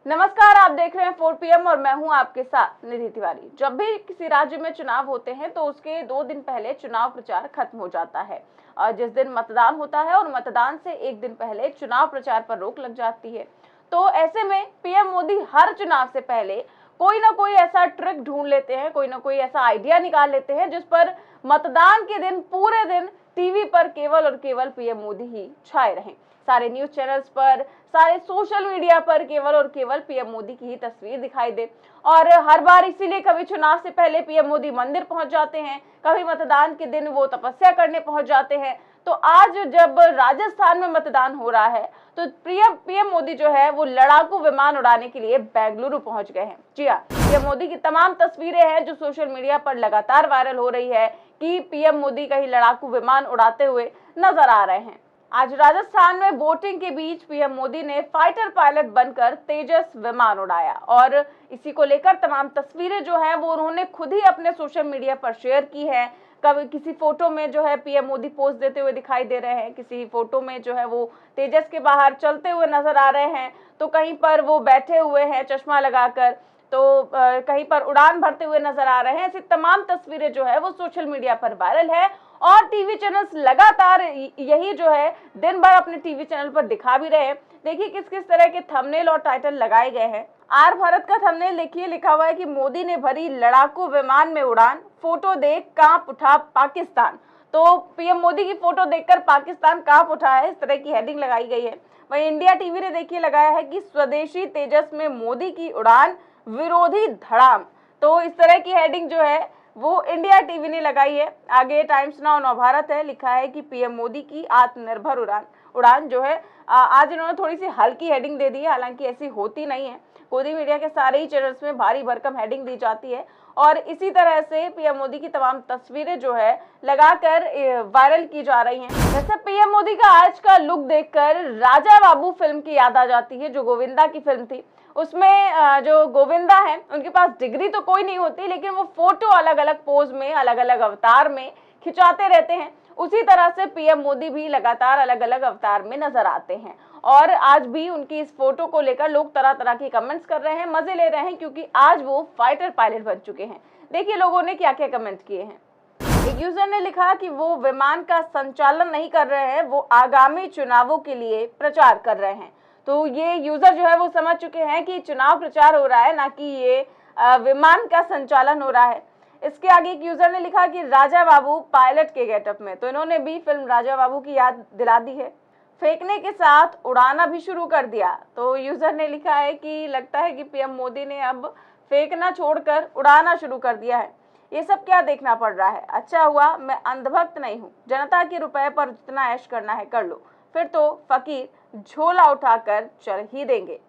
नमस्कार, आप देख रहे हैं 4 PM और मैं हूं आपके साथ निधि तिवारी। जब भी किसी राज्य में चुनाव होते हैं तो उसके 2 दिन पहले चुनाव प्रचार खत्म हो जाता है और जिस दिन मतदान होता है और मतदान से एक दिन पहले चुनाव प्रचार पर रोक लग जाती है। तो ऐसे में पीएम मोदी हर चुनाव से पहले कोई ना कोई ऐसा ट्रिक ढूंढ लेते हैं, कोई ना कोई ऐसा आइडिया निकाल लेते हैं जिस पर मतदान के दिन पूरे दिन टीवी पर केवल और केवल पीएम मोदी ही छाए रहें। सारे न्यूज चैनल्स पर, सारे सोशल मीडिया पर केवल और केवल पीएम मोदी की ही तस्वीर दिखाई दे। और हर बार इसीलिए कभी चुनाव से पहले पीएम मोदी मंदिर पहुंच जाते हैं, कभी मतदान के दिन वो तपस्या करने पहुंच जाते हैं। तो आज जब राजस्थान में मतदान हो रहा है तो पीएम मोदी जो है वो लड़ाकू विमान उड़ाने के लिए बेंगलुरु पहुंच गए हैं। जी हाँ, पीएम मोदी की तमाम तस्वीरें हैं जो सोशल मीडिया पर लगातार वायरल हो रही है कि पीएम मोदी कहीं लड़ाकू विमान उड़ाते हुए नजर आ रहे हैं। आज राजस्थान में वोटिंग के बीच पीएम मोदी ने फाइटर पायलट बनकर तेजस विमान उड़ाया और इसी को लेकर तमाम तस्वीरें जो है वो उन्होंने खुद ही अपने सोशल मीडिया पर शेयर की है। कभी किसी फोटो में जो है पीएम मोदी पोज देते हुए दिखाई दे रहे हैं, किसी फोटो में जो है वो तेजस के बाहर चलते हुए नजर आ रहे हैं, तो कहीं पर वो बैठे हुए हैं चश्मा लगाकर, तो कहीं पर उड़ान भरते हुए नजर आ रहे हैं। ऐसी तमाम तस्वीरें जो है वो सोशल मीडिया पर वायरल है और टीवी चैनल्स लगातार यही जो है दिन भर अपने टीवी चैनल पर दिखा भी रहे हैं। देखिए किस किस तरह के थंबनेल और टाइटल लगाए गए हैं। आर भारत का थंबनेल देखिए, लिखा हुआ है कि मोदी ने भरी लड़ाकू विमान में उड़ान, फोटो देख कांप उठा पाकिस्तान। तो पीएम मोदी की फोटो देखकर पाकिस्तान कांप उठा है, इस तरह की हेडिंग लगाई गई है। वहीं इंडिया टीवी ने देखिए लगाया है कि स्वदेशी तेजस में मोदी की उड़ान, विरोधी धड़ाम। तो इस तरह की हेडिंग जो है वो इंडिया टीवी ने लगाई है। आगे टाइम्स नाउ नवभारत है, लिखा है कि पीएम मोदी की आत्मनिर्भर उड़ान जो है आज इन्होंने थोड़ी सी हल्की हेडिंग दे दी है, हालांकि ऐसी होती नहीं है। गोदी मीडिया के सारे ही चैनल्स में भारी भरकम हेडिंग दी जाती है और इसी तरह से पीएम मोदी की तमाम तस्वीरें जो है लगाकर वायरल की जा रही हैं। वैसे पीएम मोदी का आज का लुक देखकर राजा बाबू फिल्म की याद आ जाती है, जो गोविंदा की फिल्म थी। उसमें जो गोविंदा है उनके पास डिग्री तो कोई नहीं होती, लेकिन वो फोटो अलग अलग पोज में, अलग अलग अवतार में खिंचाते रहते हैं। उसी तरह से पीएम मोदी भी लगातार अलग अलग अवतार में नजर आते हैं और आज भी उनकी इस फोटो को लेकर लोग तरह तरह के कमेंट्स कर रहे हैं, मजे ले रहे हैं, क्योंकि आज वो फाइटर पायलट बन चुके हैं। देखिए लोगों ने क्या क्या कमेंट किए हैं। एक यूजर ने लिखा कि वो विमान का संचालन नहीं कर रहे हैं, वो आगामी चुनावों के लिए प्रचार कर रहे हैं। तो ये यूजर जो है वो समझ चुके हैं कि चुनाव प्रचार हो रहा है, ना कि ये विमान का संचालन हो रहा है। इसके आगे एक यूजर ने लिखा कि राजा बाबू पायलट के गेटअप में, तो इन्होंने भी फिल्म राजा बाबू की याद दिला दी है। फेंकने के साथ उड़ाना भी शुरू कर दिया। तो यूजर ने लिखा है कि लगता है कि पीएम मोदी ने अब फेंकना छोड़कर उड़ाना शुरू कर दिया है। ये सब क्या देखना पड़ रहा है, अच्छा हुआ मैं अंधभक्त नहीं हूँ, जनता के रुपए पर जितना ऐश करना है कर लो, फिर तो फकीर झोला उठाकर चल ही देंगे।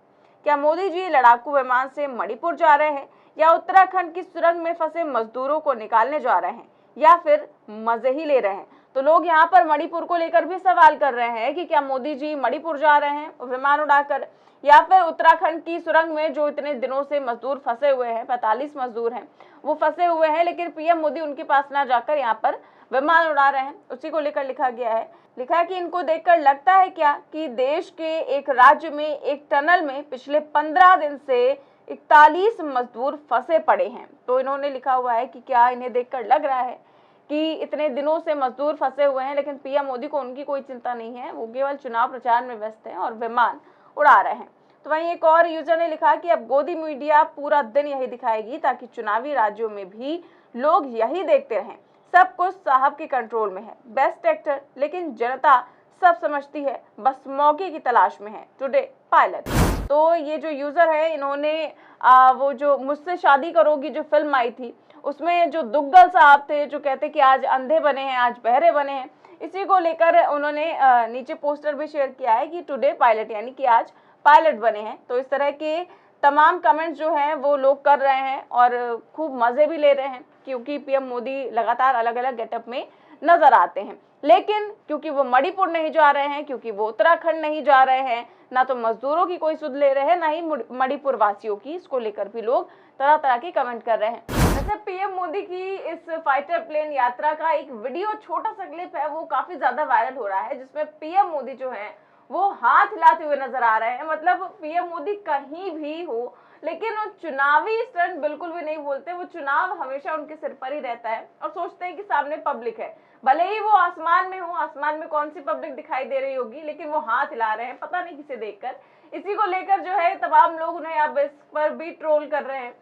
क्या मोदी जी लड़ाकू विमान से मणिपुर जा रहे हैं या उत्तराखंड की सुरंग में फंसे मजदूरों को निकालने जा रहे हैं या फिर मजे ही ले रहे हैं? तो लोग यहाँ पर मणिपुर को लेकर भी सवाल कर रहे हैं कि क्या मोदी जी मणिपुर जा रहे हैं विमान उड़ाकर, या फिर उत्तराखंड की सुरंग में जो इतने दिनों से मजदूर फंसे हुए हैं, 45 मजदूर हैं वो फंसे हुए हैं, लेकिन पीएम मोदी उनके पास ना जाकर यहाँ पर विमान उड़ा रहे हैं। उसी को लेकर लिखा गया है, लिखा है कि इनको देखकर लगता है क्या कि देश के एक राज्य में एक टनल में पिछले 15 दिन से 41 मजदूर फंसे पड़े हैं। तो इन्होंने लिखा हुआ है कि क्या इन्हें देखकर लग रहा है कि इतने दिनों से मजदूर फंसे हुए हैं, लेकिन पीएम मोदी को उनकी कोई चिंता नहीं है, वो केवल चुनाव प्रचार में व्यस्त हैं और विमान उड़ा रहे हैं। तो वहीं एक और यूजर ने लिखा कि अब गोदी मीडिया पूरा दिन यही दिखाएगी ताकि चुनावी राज्यों में भी लोग यही देखते रहें। सब कुछ साहब के कंट्रोल में है, बेस्ट एक्टर, लेकिन जनता सब समझती है, बस मौके की तलाश में है। Today pilot. तो ये जो यूजर है इन्होंने वो जो मुझसे शादी करोगी जो फिल्म आई थी उसमें जो दुग्गल साहब थे जो कहते कि आज अंधे बने हैं, आज बहरे बने हैं, इसी को लेकर उन्होंने नीचे पोस्टर भी शेयर किया है कि टुडे पायलट, यानी कि आज पायलट बने हैं। तो इस तरह के तमाम कमेंट्स जो हैं वो लोग कर रहे हैं और खूब मजे भी ले रहे हैं, क्योंकि पीएम मोदी लगातार अलग अलग गेटअप में नजर आते हैं। लेकिन क्योंकि वो मणिपुर नहीं जा रहे हैं, क्योंकि वो उत्तराखंड नहीं जा रहे हैं, ना तो मजदूरों की कोई सुध ले रहे हैं, ना ही मणिपुर वासियों की, इसको लेकर भी लोग तरह तरह के कमेंट कर रहे हैं। वैसे पीएम मोदी की इस फाइटर प्लेन यात्रा का एक वीडियो, छोटा सा क्लिप है, वो काफी ज्यादा वायरल हो रहा है, जिसमें पीएम मोदी जो है वो हाथ हिलाते हुए नजर आ रहे हैं। मतलब पीएम मोदी कहीं भी हो, लेकिन वो चुनावी स्टंट बिल्कुल भी नहीं बोलते। वो चुनाव हमेशा उनके सिर पर ही रहता है और सोचते हैं कि सामने पब्लिक है, भले ही वो आसमान में हो, आसमान में कौन सी पब्लिक दिखाई दे रही होगी, लेकिन वो हाथ हिला रहे हैं, पता नहीं किसे देखकर। इसी को लेकर जो है तमाम लोग उन्हें अब इस पर भी ट्रोल कर रहे हैं।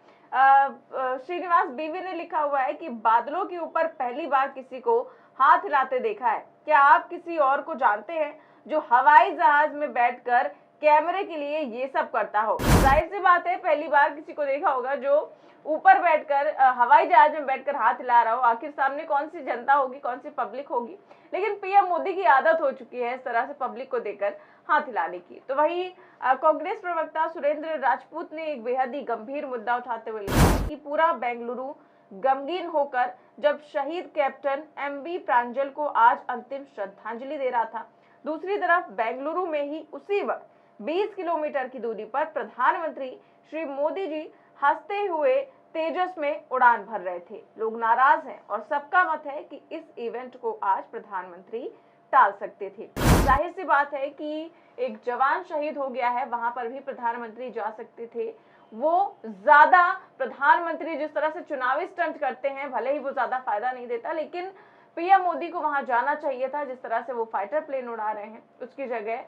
श्रीनिवास बीवी ने लिखा हुआ है कि बादलों के ऊपर पहली बार किसी को हाथ हिलाते देखा है। क्या आप किसी और को जानते हैं जो हवाई जहाज में बैठकर कैमरे के लिए ये सब करता हो? जाहिर सी बात है, पहली बार किसी को देखा होगा जो ऊपर बैठकर हवाई जहाज में बैठकर हाथ हिला रहा हो। आखिर सामने कौन सी जनता होगी, कौन सी पब्लिक होगी? लेकिन पीएम मोदी की आदत हो चुकी है इस तरह से पब्लिक को देखकर हाथ हिलाने की। तो वही कांग्रेस प्रवक्ता सुरेंद्र राजपूत ने एक बेहद ही गंभीर मुद्दा उठाते हुए लिखा कि पूरा बेंगलुरु गमगीन होकर जब शहीद कैप्टन एमबी प्रांजल को आज अंतिम श्रद्धांजलि दे रहा था, दूसरी तरफ बेंगलुरु में ही उसी वक्त 20 किलोमीटर की दूरी पर प्रधानमंत्री श्री मोदी जी हंसते हुए तेजस में उड़ान भर रहे थे। लोग नाराज हैं और सबका मत है कि इस इवेंट को आज प्रधानमंत्री टाल सकते थे। जाहिर सी बात है कि एक जवान शहीद हो गया है, वहां पर भी प्रधानमंत्री जा सकते थे। वो ज्यादा प्रधानमंत्री जिस तरह से चुनावी स्टंट करते हैं, भले ही वो ज्यादा फायदा नहीं देता, लेकिन पीएम मोदी को वहां जाना चाहिए था। जिस तरह से वो फाइटर प्लेन उड़ा रहे हैं, उसकी जगह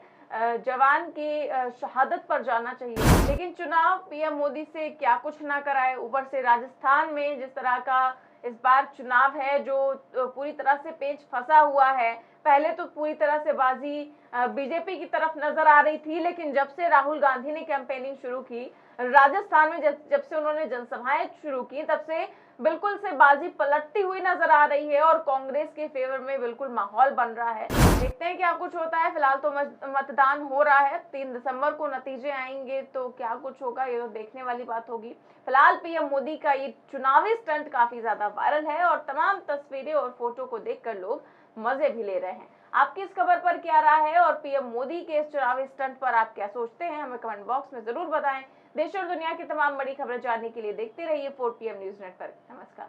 जवान की शहादत पर जाना चाहिए। लेकिन चुनाव पीएम मोदी से क्या कुछ ना कराए, ऊपर से राजस्थान में जिस तरह का इस बार चुनाव है जो पूरी तरह से पेच फंसा हुआ है। पहले तो पूरी तरह से बाजी बीजेपी की तरफ नजर आ रही थी, लेकिन जब से राहुल गांधी ने कैंपेनिंग शुरू की राजस्थान में, जब से उन्होंने जनसभाएं शुरू की, तब से बिल्कुल से बाजी पलटती हुई नजर आ रही है और कांग्रेस के फेवर में बिल्कुल माहौल बन रहा है। देखते हैं क्या कुछ होता है। फिलहाल तो मतदान हो रहा है, 3 दिसंबर को नतीजे आएंगे, तो क्या कुछ होगा ये तो देखने वाली बात होगी। फिलहाल पीएम मोदी का ये चुनावी स्टंट काफी ज्यादा वायरल है और तमाम तस्वीरें और फोटो को देखकर लोग मजे भी ले रहे हैं। आपकी इस खबर पर क्या राय है और पीएम मोदी के इस चुनावी स्टंट पर आप क्या सोचते हैं, हमें कमेंट बॉक्स में जरूर बताएं। देश और दुनिया की तमाम बड़ी खबरें जानने के लिए देखते रहिए 4 PM न्यूज नेटवर्क। नमस्कार।